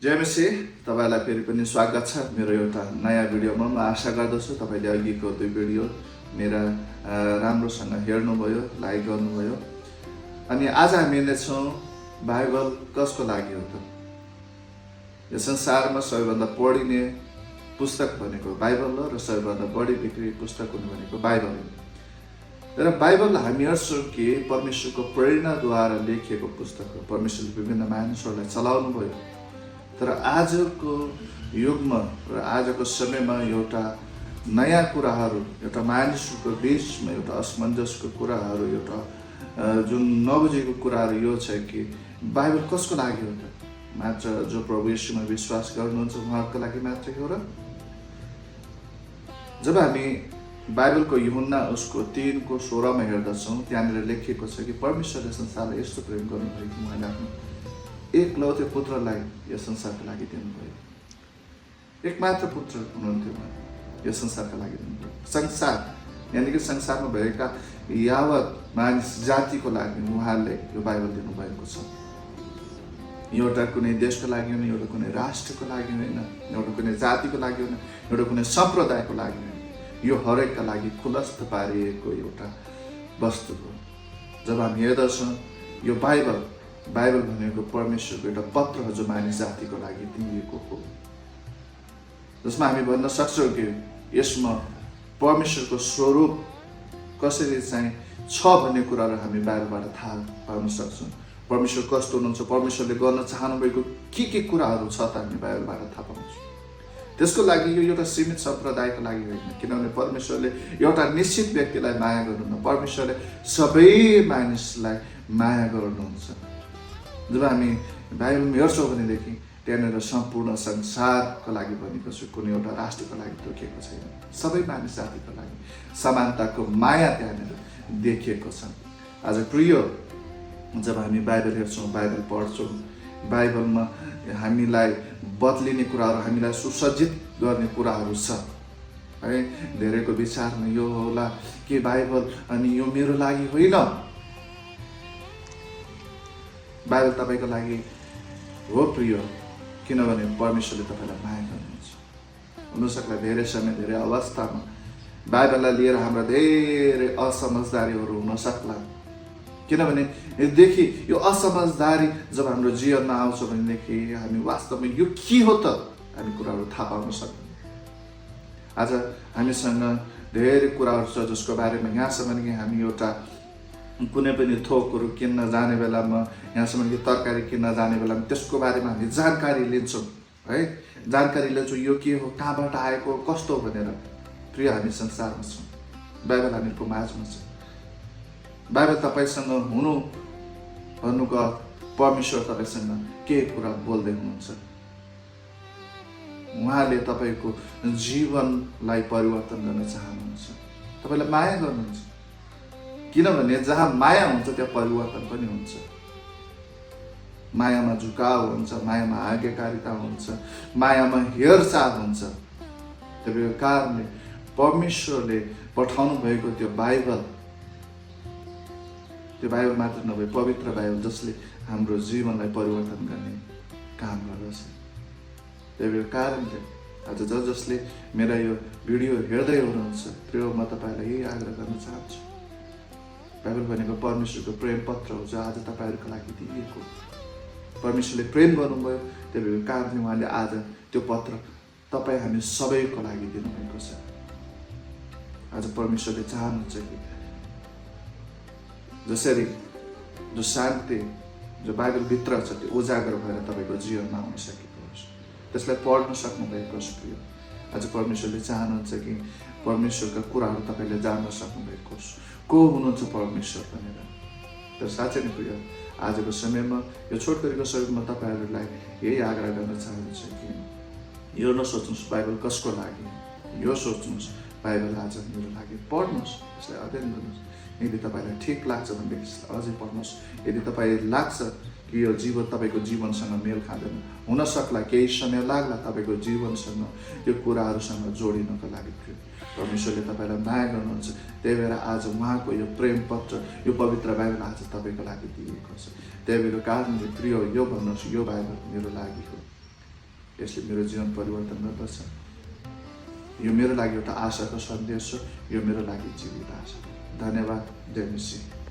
जय मसी तपाईलाई फेरि पनि स्वागत छ मेरो एउटा नयाँ भिडियोमा। म आशा गर्दछु तपाईले अघिको दुई भिडियो मेरा राम्रोसँग हेर्नुभयो, लाइक गर्नुभयो। अनि आज हामी हेर्नेछौँ बाइबल कसको लागि हो त। यो संसारमा सबैभन्दा पढिने पुस्तक भनेको बाइबल हो र सबैभन्दा बढी बिक्री पुस्तक हुने भनेको बाइबल हो। र बाइबल हामी हेर्छौँ कि परमेश्वरको प्रेरणाद्वारा लेखिएको पुस्तक हो। परमेश्वरले विभिन्न मानिसहरूलाई चलाउनु भयो। तर आजको युगमा र आजको समयमा एउटा नयाँ कुराहरू, एउटा मानिसको बिचमा एउटा असमञ्जसको कुराहरू, एउटा जुन नबुझेको कुराहरू यो छ कि बाइबल कसको लागि हो त। मात्र जो प्रभु येशूमा विश्वास गर्नुहुन्छ उहाँको लागि मात्रै हो र। जब हामी बाइबलको यूहन्ना उसको 3:16 हेर्दछौँ, त्यहाँनिर लेखिएको छ कि परमेश्वरले संसारलाई यस्तो प्रेम गर्नुभयो कि उहाँले आफ्नो एकलौते पुत्रलाई यस संसारका लागि दिनुभयो। एकमात्र पुत्र हुनुहुन्थ्यो यो संसारका लागि दिनुभयो। संसार यानि कि संसारमा भएका यावत मानिस जातिको लागि उहाँले यो बाइबल दिनुभएको छ। एउटा कुनै देशको लागि होइन, एउटा कुनै राष्ट्रको लागि होइन, एउटा कुनै जातिको लागि होइन, एउटा कुनै सम्प्रदायको लागि होइन। यो हरेकका लागि खुलस्त पारिएको एउटा वस्तु हो। जब हामी हेर्दछौँ यो बाइबल भनेको परमेश्वरको एउटा पत्र हो जो मानिस जातिको लागि दिइएको हो, जसमा हामी भन्न सक्छौँ कि यसमा परमेश्वरको स्वरूप कसरी चाहिँ छ भन्ने कुराहरू हामी बाइबलबाट थाहा पाउन सक्छौँ। परमेश्वर कस्तो हुनुहुन्छ, परमेश्वरले गर्न चाहनु भएको के कुराहरू छ त हामी बाइबलबाट थाहा पाउँछौँ। त्यसको लागि यो एउटा सीमित सम्प्रदायको लागि होइन, किनभने परमेश्वरले एउटा निश्चित व्यक्तिलाई माया गर्नुहुन्न। परमेश्वरले सबै मानिसलाई माया गर्नुहुन्छ। जब हामी बाइबलमा हेर्छौँ भनेदेखि त्यहाँनिर सम्पूर्ण संसारको लागि भनेको छ, कुनै एउटा राष्ट्रको लागि तोकिएको छैन। सबै मानिस जातिको लागि समानताको माया त्यहाँनिर देखिएको छ। आज प्रिय, जब हामी बाइबल हेर्छौँ, बाइबल पढ्छौँ, बाइबलमा हामीलाई बदलिने कुराहरू, हामीलाई सुसज्जित गर्ने कुराहरू छ है। धेरैको विचारमा यो होला कि बाइबल अनि यो मेरो लागि होइन। बाइबल तपाईँको लागि हो प्रिय, किनभने परमेश्वरले तपाईँलाई माया गर्नुहुन्छ। हुनसक्ला धेरै समय, धेरै अवस्थामा बाइबललाई लिएर हाम्रा धेरै असमझदारीहरू हुन सक्ला। किनभने देखि यो असमझदारी जब हाम्रो जीवनमा आउँछ भनेदेखि हामी वास्तवमा यो के हो त हामी कुराहरू थाहा पाउन सक्छौँ। आज हामीसँग धेरै कुराहरू छ जसको बारेमा यहाँसम्म कि हामी एउटा कुनै पनि थोकहरू किन्न जाने बेलामा, यहाँसम्म कि तरकारी किन्न जाने बेलामा त्यसको बारेमा हामी जानकारी लिन्छौँ है। जानकारी लिन्छौँ यो के हो, कहाँबाट आएको, कस्तो हो भनेर। प्रिय, हामी संसारमा छौँ, बाइबल हामीहरूको माझमा छ। बाइबल तपाईँसँग हुनु भन्नुको परमेश्वर तपाईँसँग के कुरा बोल्दै हुनुहुन्छ। उहाँले तपाईँको जीवनलाई परिवर्तन गर्न चाहनुहुन्छ, तपाईँलाई माया गर्नुहुन्छ। किनभने जहाँ माया हुन्छ त्यहाँ परिवर्तन पनि हुन्छ। मायामा झुकाव हुन्छ, मायामा आज्ञाकारिता हुन्छ, मायामा हेरचाह हुन्छ। त्यही कारणले परमेश्वरले पठाउनु भएको त्यो बाइबल मात्र नभए पवित्र बाइबल जसले हाम्रो जीवनलाई परिवर्तन गर्ने काम गर्दछ। त्यही कारणले आज जसले मेरा यो भिडियो हेर्दै हुनुहुन्छ, प्रिय, म तपाईँलाई यही आग्रह गर्न चाहन्छु। बाइबल भनेको परमेश्वरको प्रेम पत्र हो जो आज तपाईँहरूको लागि दिइएको। परमेश्वरले प्रेम गर्नुभयो, त्यही कारणले उहाँले आज त्यो पत्र तपाईँ हामी सबैको लागि दिनुभएको छ। आज परमेश्वरले चाहनुहुन्छ कि जसरी जो शान्ति जो बाइबलभित्र छ त्यो उजागर भएर तपाईँको जीवनमा आउन सकेको होस्, त्यसलाई पढ्न सक्नुभएको होस्। प्रिय, आज परमेश्वरले चाहनुहुन्छ कि परमेश्वरका कुराहरू तपाईँले जान्न सक्नुभएको होस्, को हुनुहुन्छ परमेश्वर भनेर। तर साँच्चै नै प्रिय, आजको समयमा यो छोटकरीको समयमा तपाईँहरूलाई यही आग्रह गर्न चाहन्छु कि यो नसोच्नुहोस् बाइबल कसको लागि, यो सोच्नुहोस् बाइबल आज मेरो लागि। पढ्नुहोस्, यसलाई अध्ययन गर्नुहोस्। यदि तपाईँलाई ठिक लाग्छ भनेदेखि अझै पढ्नुहोस्। यदि तपाईँ लाग्छ कि यो जीवन तपाईँको जीवनसँग मेल खाँदैन, हुन सक्ला केही समय लाग्ला तपाईँको जीवनसँग यो कुराहरूसँग जोडिनको लागि। परमेश्वरले तपाईँलाई माया गर्नुहुन्छ, त्यही भएर आज उहाँको यो प्रेम पत्र, यो पवित्र बाइबल आज तपाईँको लागि दिएको छ। त्यही भएर कारणले प्रिय, यो भन्नुहोस् यो बाइबल मेरो लागि हो। यसले मेरो जीवन परिवर्तन गर्दछ। यो मेरो लागि एउटा आशाको सन्देश हो, यो मेरो लागि जीवित आशा। धन्यवाद। जय मसीह।